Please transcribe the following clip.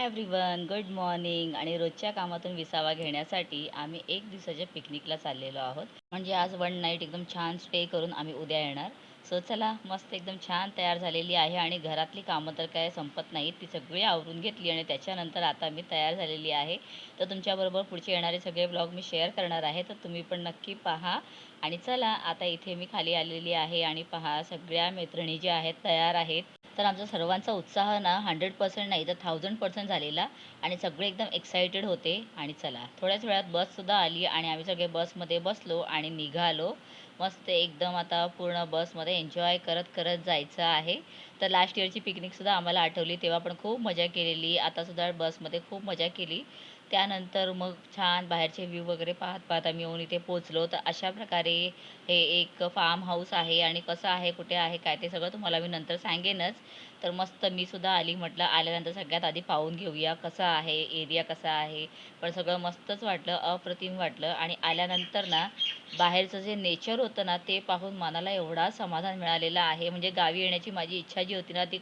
Hi everyone, good morning. आणि रोजच्या कामातून विसावा घेण्यासाठी आम्ही एक दिवसाच्या पिकनिकला चाललेलो आहोत. म्हणजे आज वन नाईट एकदम छान स्टे करून आम्ही उद्या येणार. सो चला, मस्त एकदम छान तयार झालेली आहे आणि घरातली कामं तर काय संपत नाहीत, ती सगळी आवरून घेतली आणि त्याच्यानंतर आता मी तयार झालेली आहे. तर तुमच्याबरोबर पुढचे येणारे सगळे ब्लॉग मी शेअर करणार आहे, तर तुम्ही पण नक्की पहा. आणि चला, आता इथे मी खाली आलेली आहे आणि पहा, सगळ्या मैत्रिणी ज्या आहेत तयार आहेत. तर आमचा सर्वांचा उत्साह ना 100% नाही तर 1000% झालेला आणि सगळे एकदम एक्सायटेड होते. आणि चला, थोड्याच वेळात बससुद्धा आली आणि आम्ही सगळे बसमध्ये बसलो आणि निघालो. मस्त एकदम आता पूर्ण बसमध्ये एन्जॉय करत करत जायचं आहे. तर लास्ट इयरची पिकनिकसुद्धा आम्हाला आठवली, तेव्हा पण खूप मजा केलेली. आतासुद्धा बसमध्ये खूप मजा केली. त्यानंतर मग छान बाहेरचे व्ह्यू वगैरे पाहत पाहत आम्ही येऊन इथे पोचलो. तर अशा प्रकारे हे एक फार्म हाऊस आहे आणि कसं आहे, कुठे आहे, काय ते सगळं तुम्हाला मी नंतर सांगेनच. तर मस्त मी सुद्धा आली, म्हटलं आल्यानंतर सगळ्यात आधी पाहून घेऊया कसा आहे, एरिया कसा आहे. पण सगळं मस्तच वाटलं, अप्रतिम वाटलं. आणि आल्यानंतर ना बाहेरचं जे नेचर होतं ना, ते पाहून मनाला एवढा समाधान मिळालेलं आहे. म्हणजे गावी येण्याची माझी इच्छा जी होती ना, ती